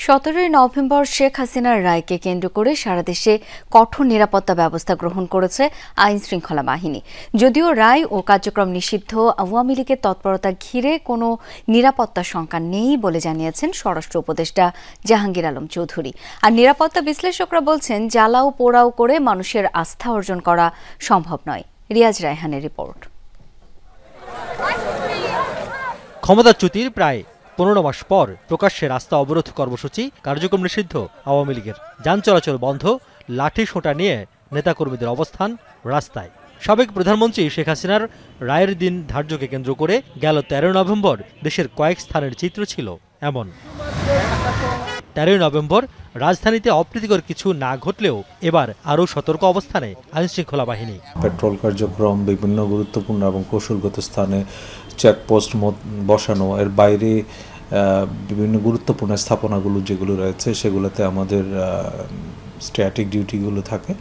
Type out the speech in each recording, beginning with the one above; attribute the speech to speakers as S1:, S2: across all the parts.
S1: 17 November Sheikh হাসিনার রায়কে কেন্দ্র করে সারা দেশে কঠোর নিরাপত্তা ব্যবস্থা গ্রহণ করেছে আইন শৃঙ্খলা বাহিনী। যদিও রায় ও কার্যক্রম নিষিদ্ধ, আওয়ামী লীগের তৎপরতা ঘিরে কোনো নিরাপত্তা শঙ্কা নেই বলে জানিয়েছেন স্বরাষ্ট্র উপদেষ্টা জাহাঙ্গীর আলম চৌধুরী। আর নিরাপত্তা বিশ্লেষকরা বলছেন, জ্বালাও পোড়াও করে মানুষের আস্থা অর্জন করা সম্ভব নয়। রিয়াজ রায়হানের রিপোর্ট।
S2: ক্ষমতাচ্যুতির প্রায় 15 মাস পর প্রকাশ্যে রাস্তা অবরোধ কর্মসূচি কার্যক্রম নিষিদ্ধ, আওয়ামী লীগের যান চলাচল বন্ধ, লাঠি সোঁটা নিয়ে নেতাকর্মীদের অবস্থান রাস্তায়। সাবেক প্রধানমন্ত্রী শেখ হাসিনার রায়ের দিন ধার্যকে কেন্দ্র করে গেল 13 নভেম্বর দেশের কয়েক স্থানের চিত্র ছিল এমন। 13 নভেম্বর রাজধানীতে অপ্রীতিকর কিছু না ঘটলেও এবার আরও সতর্ক অবস্থানে আইনশৃঙ্খলা বাহিনী।
S3: পেট্রোল কার্যক্রম, বিভিন্ন গুরুত্বপূর্ণ এবং কৌশলগত স্থানে চেকপোস্ট বসানো, এর বাইরে বিভিন্ন গুরুত্বপূর্ণ স্থাপনাগুলো যেগুলো রয়েছে সেগুলোতে আমাদের স্ট্যাটিক ডিউটিগুলো থাকে,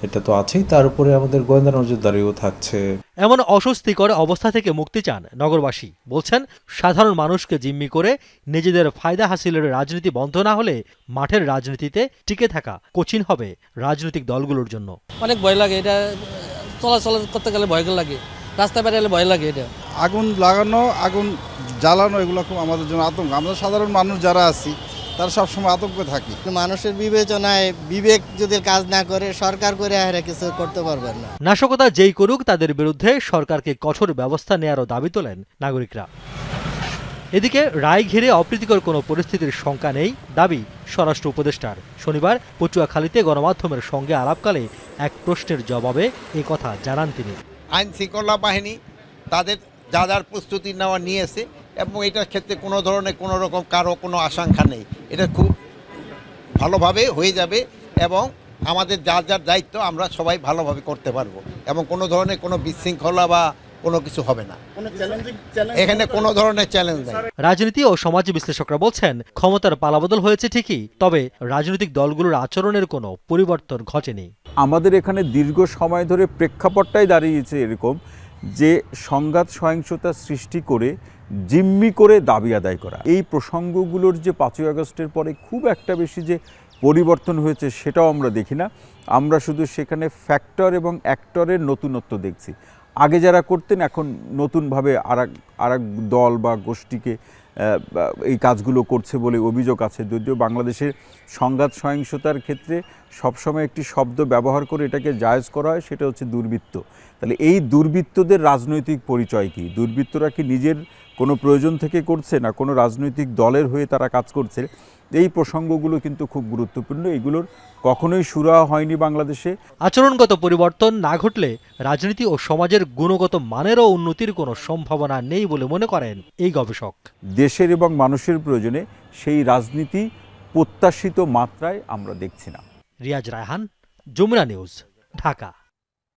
S3: এটা তো আছেই। তার উপরে আমাদের গোয়েন্দা নজরদারিও থাকছে।
S2: এমন অস্বস্তিকর অবস্থা থেকে মুক্তি চান নগরবাসী। বলছেন, সাধারণ মানুষকে জিম্মি করে নিজেদের ফায়দা হাসিলের রাজনীতি বন্ধ না হলে মাঠের রাজনীতিতে টিকে থাকা কঠিন হবে রাজনৈতিক দলগুলোর জন্য।
S4: অনেক ভয় লাগে, এটা চলাচল করতে গেলে ভয় লাগে, রাস্তা বেরোলে ভয় লাগে। এটা
S5: আগুন লাগানো, আগুন জ্বালানো, এগুলো খুব আমাদের জন্য আতঙ্ক। আমরা সাধারণ মানুষ যারা আছি তারা সবসময় আতঙ্কে থাকি।
S6: মানুষের বিবেচনায় বিবেক যদি কাজ না করে, সরকার করে কিছু করতে পারবেন না।
S2: নাশকতা যেই করুক, তাদের বিরুদ্ধে সরকারকে কঠোর ব্যবস্থা নেওয়ারও দাবি তোলেন নাগরিকরা। এদিকে রায় ঘিরে অপ্রীতিকর কোনো পরিস্থিতির শঙ্কা নেই দাবি স্বরাষ্ট্র উপদেষ্টার। শনিবার পটুয়াখালীতে গণমাধ্যমের সঙ্গে আলাপকালে এক প্রশ্নের জবাবে এ কথা জানান তিনি।
S7: আইন শৃঙ্খলা বাহিনী তাদের যা যার প্রস্তুতি নেওয়া নিয়েছে এবং এটার ক্ষেত্রে কোনো ধরনের কোনো রকম কারো কোনো আশঙ্কা নেই। এটা খুব ভালোভাবে হয়ে যাবে এবং আমাদের যার যার দায়িত্ব আমরা সবাই ভালোভাবে করতে পারবো এবং কোনো ধরনের কোনো বিশৃঙ্খলা বা কোনো কিছু হবে না। এখানে কোনো ধরনের চ্যালেঞ্জ নেই।
S2: রাজনীতি ও সমাজ বিশ্লেষকরা বলছেন, ক্ষমতার পালাবদল হয়েছে ঠিকই, তবে রাজনৈতিক দলগুলোর আচরণের কোনো পরিবর্তন ঘটেনি।
S8: আমাদের এখানে দীর্ঘ সময় ধরে প্রেক্ষাপটটাই দাঁড়িয়েছে এরকম যে সংঘাত সহিংসতা সৃষ্টি করে জিম্মি করে দাবি আদায় করা। এই প্রসঙ্গগুলোর যে 5ই আগস্টের পরে খুব একটা বেশি যে পরিবর্তন হয়েছে সেটাও আমরা দেখি না। আমরা শুধু সেখানে ফ্যাক্টর এবং অ্যাক্টরের নতুনত্ব দেখছি। আগে যারা করতেন এখন নতুনভাবে আরেক দল বা গোষ্ঠীকে এই কাজগুলো করছে বলে অভিযোগ আছে। যদিও বাংলাদেশের সংঘাত সহিংসতার ক্ষেত্রে সবসময় একটি শব্দ ব্যবহার করে এটাকে জায়েজ করা হয়, সেটা হচ্ছে দুর্বৃত্ত। তাহলে এই দুর্বৃত্তদের রাজনৈতিক পরিচয় কি? দুর্বৃত্তরা কি নিজের কোনো প্রয়োজন থেকে করছে, না কোনো রাজনৈতিক দলের হয়ে তারা কাজ করছে? এই প্রসঙ্গগুলো কিন্তু খুব গুরুত্বপূর্ণ। এগুলোর কখনোই সুরাহা হয়নি বাংলাদেশে।
S2: আচরণগত পরিবর্তন না ঘটলে রাজনীতি ও সমাজের গুণগত মানেরও উন্নতির কোনো সম্ভাবনা নেই বলে মনে করেন এই গবেষক।
S8: দেশের এবং মানুষের প্রয়োজনে সেই রাজনীতি প্রত্যাশিত মাত্রায় আমরা দেখছি না।
S2: রিয়াজ রায়হান, যমুনা নিউজ, ঢাকা।